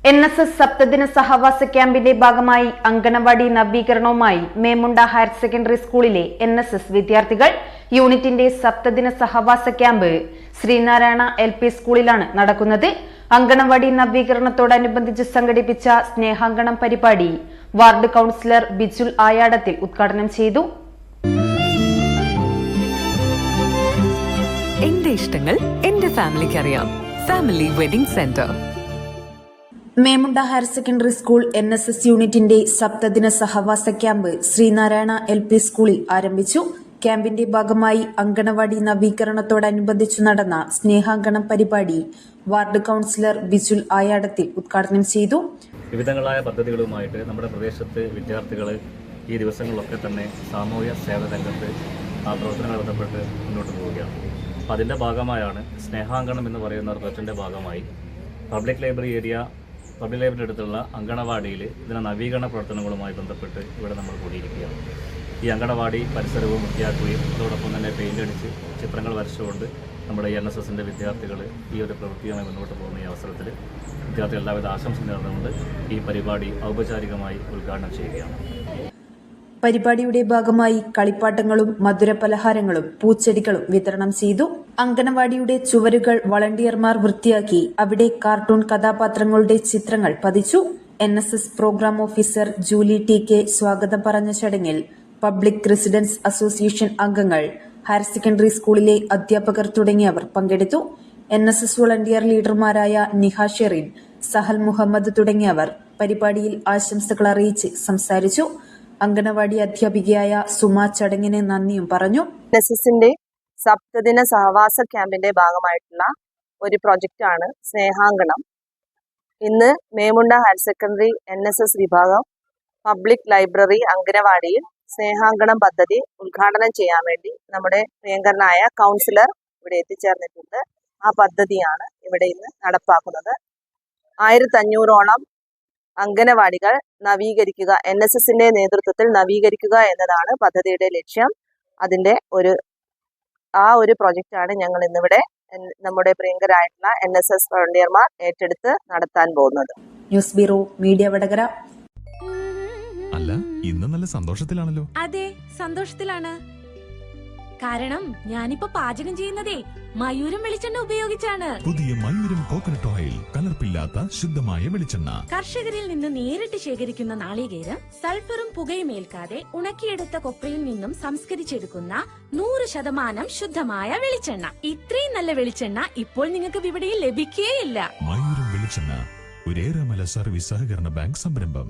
NSS സപ്തദിന സഹവാസ ക്യാമ്പിന്റെ ഭാഗമായി anganwadi നവീകരണവുമായി Memunda higher secondary സ്കൂളിലെ NSS വിദ്യാർത്ഥികൾ യൂണിറ്റിന്റെ സപ്തദിന സഹവാസ ക്യാമ്പ് ശ്രീനാരായണ LP സ്കൂളിലാണ് നടക്കുന്നത്. അങ്കണവാടി നവീകരണത്തോടനുബന്ധിച്ച് സംഘടിപ്പിച്ച സ്നേഹാങ്കണം പരിപാടി വാർഡ് കൗൺസിലർ ബിജുൽ ആയാടത്തിൽ ഉദ്ഘാടനം ചെയ്തു. എന്റെ ഇഷ്ടങ്ങൾ എന്റെ ഫാമിലിക്ക് അറിയാം. Family wedding centre. Memunda higher secondary school NSS യൂണിറ്റിന്റെ സപ്തദിന സഹവാസ ക്യാമ്പ് ശ്രീനാരായണ LP സ്കൂളിൽ ആരംഭിച്ചു. ക്യാമ്പിന്റെ ഭാഗമായി അങ്കണവാടി നവീകരണത്തോടനുബന്ധിച്ചു നടന്ന സ്നേഹാങ്കണം പരിപാടി വാർഡ് കൗൺസിലർ ബിജുൽ ആയാടത്തിൽ ഉദ്ഘാടനം ചെയ്തു. വിവിധങ്ങളായ പദ്ധതികളുമായിട്ട് നമ്മുടെ പ്രദേശത്ത് വിദ്യാർത്ഥികൾ ഈ ദിവസങ്ങളിലൊക്കെ തന്നെ സാമൂഹ്യ സേവന രംഗത്ത് ആ പ്രവർത്തനങ്ങൾ ബന്ധപ്പെട്ട് മുന്നോട്ട് പോവുകയാണ്. അപ്പോൾ അതിൻ്റെ ഭാഗമായാണ് സ്നേഹാങ്കണം എന്ന് പറയുന്ന പ്രൊജക്റ്റിൻ്റെ ഭാഗമായി പബ്ലിക് ലൈബ്രറി അടുത്തുള്ള അങ്കണവാടിയിൽ ഇതിനെ നവീകരണ പ്രവർത്തനങ്ങളുമായി ബന്ധപ്പെട്ട് ഇവിടെ നമ്മൾ കൂടിയിരിക്കുകയാണ്. ഈ അങ്കണവാടി പരിസരവും വൃത്തിയാക്കുകയും അതോടൊപ്പം തന്നെ പെയിൻ്റ് അടിച്ച് ചിത്രങ്ങൾ വരച്ചുകൊണ്ട് നമ്മുടെ NSSൻ്റെ വിദ്യാർത്ഥികൾ ഈ ഒരു പ്രവൃത്തിയുമായി മുന്നോട്ട് പോകുന്ന ഈ അവസരത്തിൽ വിദ്യാർത്ഥികൾ എല്ലാവിധ ആശംസ നേർന്നുകൊണ്ട് ഈ പരിപാടി ഔപചാരികമായി ഉദ്ഘാടനം ചെയ്യുകയാണ്. പരിപാടിയുടെ ഭാഗമായി കളിപ്പാട്ടങ്ങളും മധുരപലഹാരങ്ങളും പൂച്ചെടികളും വിതരണം ചെയ്തു. അങ്കണവാടിയുടെ ചുവരുകൾ വളണ്ടിയർമാർ വൃത്തിയാക്കി അവിടെ കാർട്ടൂൺ കഥാപാത്രങ്ങളുടെ ചിത്രങ്ങൾ പതിച്ചു. NSS program officer Julie TK സ്വാഗതം പറഞ്ഞ ചടങ്ങിൽ പബ്ലിക് റെസിഡൻസ് അസോസിയേഷൻ അംഗങ്ങൾ, ഹയർ സെക്കൻഡറി സ്കൂളിലെ അധ്യാപകർ തുടങ്ങിയവർ പങ്കെടുത്തു. NSS വളണ്ടിയർ ലീഡർമാരായ നിഹ ഷെറിൻ, സഹൽ മുഹമ്മദ് തുടങ്ങിയവർ പരിപാടിയിൽ ആശംസകൾ അറിയിച്ച് സംസാരിച്ചു. അങ്കണവാടി അധ്യാപികയായ സുമ ചടങ്ങിന് നന്ദിയും പറഞ്ഞു. NSSന്റെ സപ്തദിന സഹവാസ ക്യാമ്പിന്റെ ഭാഗമായിട്ടുള്ള ഒരു പ്രൊജക്റ്റാണ് സ്നേഹാങ്കണം. ഇന്ന് മേമുണ്ട ഹയർ സെക്കൻഡറി NSS വിഭാഗം പബ്ലിക് ലൈബ്രറി അങ്കണവാടിയിൽ സ്നേഹാങ്കണം പദ്ധതി ഉദ്ഘാടനം ചെയ്യാൻ വേണ്ടി നമ്മുടെ പ്രിയങ്കരനായ കൗൺസിലർ ഇവിടെ എത്തിച്ചേർന്നിട്ടുണ്ട്. ആ പദ്ധതിയാണ് ഇവിടെ ഇന്ന് നടപ്പാക്കുന്നത്. 1500ഓളം അങ്കണവാടികൾ നവീകരിക്കുക, NSSന്റെ നേതൃത്വത്തിൽ നവീകരിക്കുക എന്നതാണ് പദ്ധതിയുടെ ലക്ഷ്യം. അതിന്റെ ഒരു പ്രൊജക്റ്റാണ് ഞങ്ങൾ ഇന്നിവിടെ നമ്മുടെ പ്രിയങ്കരായിട്ടുള്ള NSS വളണ്ടിയർമാർ ഏറ്റെടുത്ത് നടത്താൻ പോകുന്നത്. News bureau media Vadakara. അല്ല, ഇന്ന് നല്ല സന്തോഷത്തിലാണല്ലോ. അതെ, സന്തോഷത്തിലാണ്. കാരണം ഞാനിപ്പോ പാചകം ചെയ്യുന്നതേ മയൂരം വെളിച്ചെണ്ണ ഉപയോഗിച്ചാണ്. പുതിയ മയൂരം കോക്കനട്ട് ഓയിൽ, കലർപ്പില്ലാത്ത ശുദ്ധമായ വെളിച്ചെണ്ണ. കർഷകരിൽ നിന്ന് നേരിട്ട് ശേഖരിക്കുന്ന നാളികേരം സൾഫറും പുകയും ഏൽക്കാതെ ഉണക്കിയെടുത്ത കൊപ്രയിൽ നിന്നും സംസ്കരിച്ചെടുക്കുന്ന 100% ശുദ്ധമായ വെളിച്ചെണ്ണ. ഇത്രയും നല്ല വെളിച്ചെണ്ണ ഇപ്പോൾ നിങ്ങൾക്ക് വിപണിയിൽ ലഭിക്കുകയില്ല. മയൂരം വെളിച്ചെണ്ണ, ഒരു ഏറെമല സർവീസ് സഹകരണ ബാങ്ക് സംരംഭം.